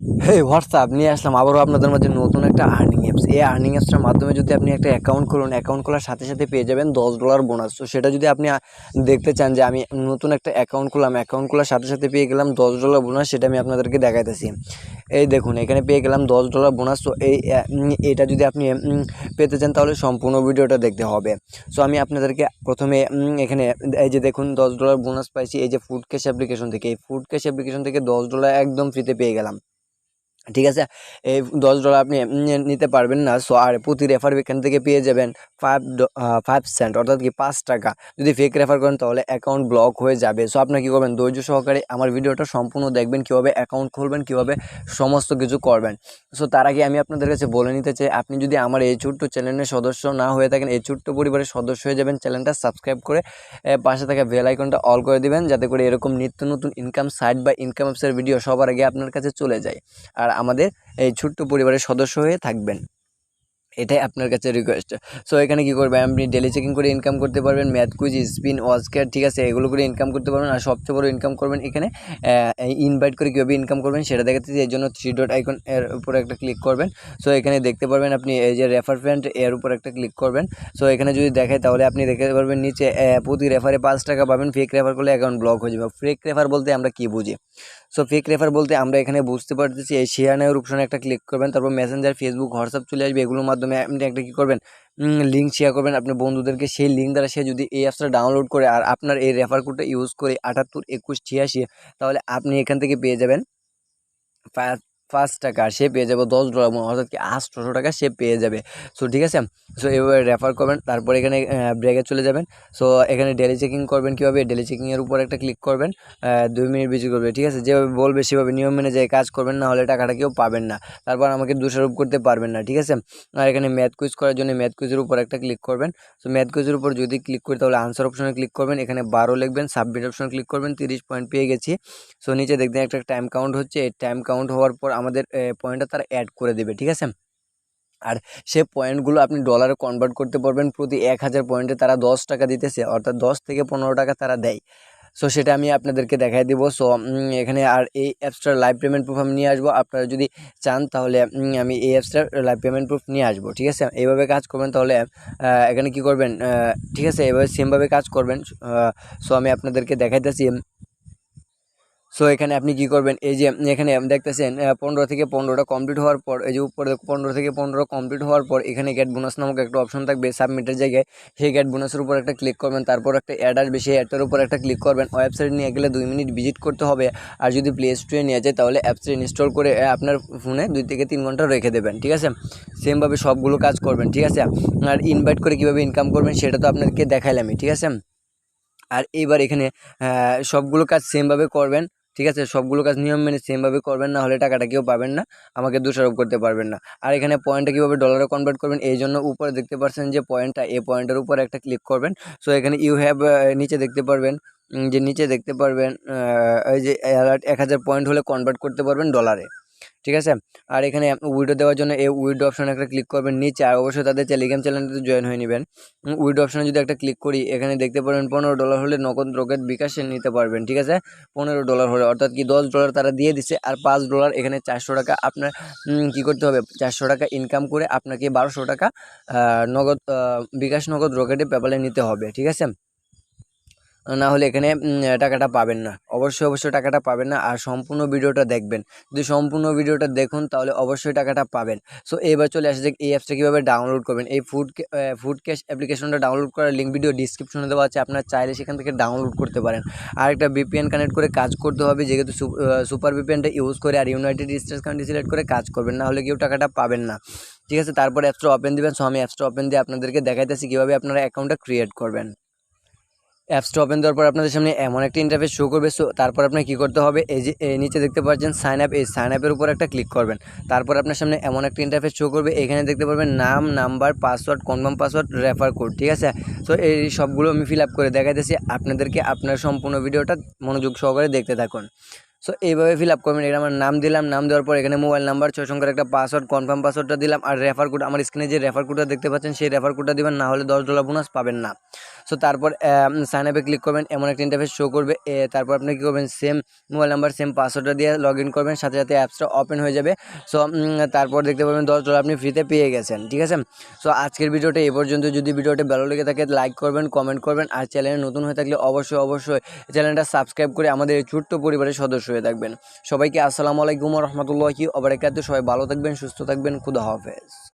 হেই WhatsApp নিয়ে আসলাম আবারও আপনাদের মাঝে নতুন একটা আর্নিং অ্যাপস। এই আর্নিং অ্যাপসটার মাধ্যমে যদি আপনি একটা অ্যাকাউন্ট খুলুন, অ্যাকাউন্ট খোলার সাথে সাথে পেয়ে যাবেন $10 বোনাস। তো সেটা যদি আপনি দেখতে চান যে আমি নতুন একটা অ্যাকাউন্ট খুললাম, অ্যাকাউন্ট খোলার সাথে সাথে পেয়ে গেলাম $10 বোনাস, সেটা আমি আপনাদেরকে দেখাইতেছি। এই দেখুন এখানে পেয়ে গেলাম $10 বোনাস। তো এটা যদি আপনি পেতে চান তাহলে সম্পূর্ণ ভিডিওটা দেখতে হবে। সো আমি আপনাদেরকে প্রথমে এখানে এই যে দেখুন $10 বোনাস পাইছি এই যে ফুড ক্যাশ অ্যাপ্লিকেশন থেকে। এই ফুড ক্যাশ অ্যাপ্লিকেশন থেকে $10 একদম ফ্রিতে পেয়ে গেলাম। ঠিক আছে? এই $10 আপনি নিতে পারবেন না। সো আর প্রতি রেফার এখান থেকে পেয়ে যাবেন 5 সেন্ট, অর্থাৎ কি ৳5। যদি ফেক রেফার করেন তাহলে অ্যাকাউন্ট ব্লক হয়ে যাবে। সো আপনারা কী করবেন, ধৈর্য সহকারে আমার ভিডিওটা সম্পূর্ণ দেখবেন, কীভাবে অ্যাকাউন্ট খুলবেন, কীভাবে সমস্ত কিছু করবেন। সো তার আগে আমি আপনাদের কাছে বলে নিতে চাই, আপনি যদি আমার এই ছোট্ট চ্যানেলের সদস্য না হয়ে থাকেন, এই ছোট্ট পরিবারের সদস্য হয়ে যাবেন। চ্যানেলটা সাবস্ক্রাইব করে পাশে থাকা বেল আইকনটা অল করে দিবেন, যাতে করে এরকম নিত্য নতুন ইনকাম সাইট বা ইনকাম অ্যাপসের ভিডিও সবার আগে আপনার কাছে চলে যায়। আর আমাদের এই ছোট্ট পরিবারের সদস্য হয়ে থাকবেন, এটাই আপনার কাছে রিকোয়েস্ট। সো এখানে কী করবেন, আপনি ডেলি চেকিং করে ইনকাম করতে পারবেন, ম্যাথ কুইজ, স্পিন, ওয়াজকেয়ার, ঠিক আছে, এগুলো করে ইনকাম করতে পারবেন। আর সবচেয়ে বড় ইনকাম করবেন এখানে ইনভাইট করে কীভাবে ইনকাম করবেন সেটা দেখাচ্ছি। এই জন্য 3 ডট আইকন এর উপরে একটা ক্লিক করবেন। সো এখানে দেখতে পারবেন আপনি এই যে রেফার ফ্রেন্ড, এর উপর একটা ক্লিক করবেন। সো এখানে যদি দেখায় তাহলে আপনি দেখতে পারবেন নিচে প্রতি রেফারে $5 পাবেন। ফেক রেফার করলে অ্যাকাউন্ট ব্লক হয়ে যাবে। ফেক রেফার বলতে আমরা কী বুঝি? সো ফেক রেফার বলতে আমরা এখানে বুঝতে পারতেছি, এই শেয়ার নাওয়ের অপশনে একটা ক্লিক করবেন, তারপর মেসেঞ্জার, ফেসবুক, হোয়াটসঅ্যাপ চলে আসবে। এগুলোর মাধ্যমে আপনি একটা কী করবেন, লিঙ্ক শেয়ার করবেন আপনার বন্ধুদেরকে। সেই লিঙ্ক দ্বারা সে যদি এই অ্যাপসটা ডাউনলোড করে আর আপনার এই রেফার কোডটা ইউজ করে 782186, তাহলে আপনি এখান থেকে পেয়ে যাবেন $5। আর সে পেয়ে যাবে $10, অর্থাৎ কি $800 সে পেয়ে যাবে। সো ঠিক আছে। সো এভাবে রেফার করবেন, তারপর এখানে ব্রেকে চলে যাবেন। সো এখানে ডেলি চেকিং করবেন। কীভাবে? ডেলি চেকিংয়ের উপর একটা ক্লিক করবেন, 2 মিনিট বেশি করবে, ঠিক আছে, যেভাবে বলবে সেভাবে নিয়ম মেনে যে কাজ করবেন, না হলে টাকাটা কেউ পাবেন না, তারপর আমাকে দোষারোপ করতে পারবেন না, ঠিক আছে। আর এখানে ম্যাথ কুইজ করার জন্য ম্যাথ কুইজের উপর একটা ক্লিক করবেন। সো ম্যাথ কুইজের উপর যদি ক্লিক করি তাহলে আনসার অপশনে ক্লিক করবেন, এখানে 12 লিখবেন, সাবমিট অপশনে ক্লিক করবেন, 30 পয়েন্ট পেয়ে গেছি। সো নিচে দেখবেন একটা টাইম কাউন্ট হচ্ছে, এই টাইম কাউন্ট হওয়ার পর আমাদের পয়েন্টটা তারা অ্যাড করে দেবে, ঠিক আছে। আর সে পয়েন্টগুলো আপনি ডলারে কনভার্ট করতে পারবেন। প্রতি 1000 পয়েন্টে তারা $10 দিতেছে, অর্থাৎ 10 থেকে $15 তারা দেয়। সো সেটা আমি আপনাদেরকে দেখাই দিব। সো এখানে আর এই অ্যাপসটার লাইভ পেমেন্ট প্রুফ আমি নিয়ে আসবো। আপনারা যদি চান তাহলে আমি এই অ্যাপসটার লাইভ পেমেন্ট প্রুফ নিয়ে আসবো, ঠিক আছে। এইভাবে কাজ করবেন তাহলে এখানে কি করবেন, ঠিক আছে, এভাবে সেমভাবে কাজ করবেন। সো আমি আপনাদেরকে দেখাইতেছি। সো এখানে আপনি কি করবেন, এই যে এখানে দেখতেছেন 15 থেকে 15টা কমপ্লিট হওয়ার পর, এই যে উপরে 15 থেকে 15 কমপ্লিট হওয়ার পর এখানে গেট বোনাস নামক একটা অপশন থাকবে সাবমিটের জায়গায়। সেই গেট বোনাসের উপর একটা ক্লিক করবেন, তারপর একটা অ্যাড আসবে, সেই অ্যাডটার উপর একটা ক্লিক করবেন। ওয়েবসাইট নিয়ে গেলে 2 মিনিট ভিজিট করতে হবে। আর যদি প্লে স্টোরে নিয়ে যায় তাহলে অ্যাপসটা ইনস্টল করে আপনার ফোনে 2 থেকে 3 ঘন্টা রেখে দেবেন, ঠিক আছে। সেমভাবে সবগুলো কাজ করবেন, ঠিক আছে। আর ইনভাইট করে কীভাবে ইনকাম করবেন সেটা তো আপনাদেরকে দেখাইলামই, ঠিক আছে। আর এইবার এখানে সবগুলো কাজ সেমভাবে করবেন, ঠিক আছে। সবগুলো কাজ নিয়ম মেনে সেমভাবে করবেন, না হলে টাকাটা কেউ পাবেন না, আমাকে দোষারোপ করতে পারবেন না। আর এখানে পয়েন্টটা কীভাবে ডলারে কনভার্ট করবেন, এই জন্য উপরে দেখতে পাচ্ছেন যে পয়েন্টটা, এই পয়েন্টের উপর একটা ক্লিক করবেন। সো এখানে ইউ হ্যাভ, নিচে দেখতে পারবেন যে নিচে দেখতে পারবেন এই যে 1000 পয়েন্ট হলে কনভার্ট করতে পারবেন ডলারে, ঠিক আছে। আর এখানে উইডো দেওয়ার জন্য এই উইডো অপশনে একটা ক্লিক করবেন নিচে। আর অবশ্যই তাদের টেলিগ্রাম চ্যানেলটিতে জয়েন হয়ে নেবেন। উইডো অপশনে যদি একটা ক্লিক করি, এখানে দেখতে পারবেন $15 হলে নগদ রকেট বিকাশে নিতে পারবেন, ঠিক আছে। $15 হলে, অর্থাৎ কি $10 তারা দিয়ে দিচ্ছে, আর $5 এখানে $400 আপনার কী করতে হবে, $400 ইনকাম করে আপনাকে $1200 নগদ বিকাশ নগদ রকেটে পেপালে নিতে হবে, ঠিক আছে। না হলে এখানে টাকাটা পাবেন না, অবশ্যই টাকাটা পাবেন না। আর সম্পূর্ণ ভিডিওটা দেখবেন, যদি সম্পূর্ণ ভিডিওটা দেখুন তাহলে অবশ্যই টাকাটা পাবেন। সো এবার চলে আসে যে এই অ্যাপসটা কীভাবে ডাউনলোড করবেন। এই ফুড ক্যাশ অ্যাপ্লিকেশনটা ডাউনলোড করার লিঙ্ক ভিডিও ডিসক্রিপশনে দেওয়া আছে, আপনারা চাইলে সেখান থেকে ডাউনলোড করতে পারেন। আর একটা VPN কানেক্ট করে কাজ করতে হবে, যেহেতু সুপার VPNটা ইউজ করে, আর ইউনাইটেড স্টেটস কান্ট্রি সিলেক্ট করে কাজ করবেন, না হলে কেউ টাকাটা পাবেন না, ঠিক আছে। তারপরে অ্যাপসটা ওপেন দিবেন। সো আমি অ্যাপসটা ওপেন দিয়ে আপনাদেরকে দেখাইতেছি কীভাবে আপনারা অ্যাকাউন্টটা ক্রিয়েট করবেন। অ্যাপসটা ওপেন দেওয়ার পর আপনাদের সামনে এমন একটা ইন্টারফেস শো করবে। সো তারপর আপনাকে কী করতে হবে, এই যে নিচে দেখতে পাচ্ছেন সাইন আপ, এই সাইন আপের উপর একটা ক্লিক করবেন। তারপর আপনার সামনে এমন একটা ইন্টারফেস শো করবে, এখানে দেখতে পারবেন নাম, number, password, confirm password, refer code, ঠিক আছে। সো এই সবগুলো আমি ফিল আপ করে দেখাইতেছি আপনাদেরকে। আপনার সম্পূর্ণ ভিডিওটা মনোযোগ সহকারে দেখতে থাকুন। সো এইভাবে ফিল আপ করবেন। এটা আমার নাম দিলাম, নাম দেওয়ার পর এখানে মোবাইল নাম্বার 6 সংখ্যার একটা পাসওয়ার্ড, কনফার্ম পাসওয়ার্ডটা দিলাম। আর রেফার কোড, আমার স্ক্রিনে যে রেফার কোডটা দেখতে পাচ্ছেন সেই রেফার কোডটা দিবেন, না হলে $10 বোনাস পাবেন না। সো তারপর সাইন আপে ক্লিক করবেন, এমন একটা ইন্টারফেস শো করবে। তারপর আপনি কী করবেন, সেম মোবাইল নাম্বার সেম পাসওয়ার্ডটা দিয়ে লগ ইন করবেন, সাথে সাথে অ্যাপসটা ওপেন হয়ে যাবে। সো তারপর দেখতে পাবেন $10 আপনি ফ্রিতে পেয়ে গেছেন, ঠিক আছে। সো আজকের ভিডিওটা এই পর্যন্ত। যদি ভিডিওটা ভালো লেগে থাকে লাইক করবেন, কমেন্ট করবেন, আর চ্যানেলে নতুন হয়ে থাকলে অবশ্যই চ্যানেলটা সাবস্ক্রাইব করে আমাদের এই ছোট্ট পরিবারের সদস্য হয়ে থাকবেন। সবাইকে আসসালামু আলাইকুম ওয়া রাহমাতুল্লাহি ওয়া বারাকাতুহু। সবাই ভালো থাকবেন, সুস্থ থাকবেন, খুদা হাফেজ।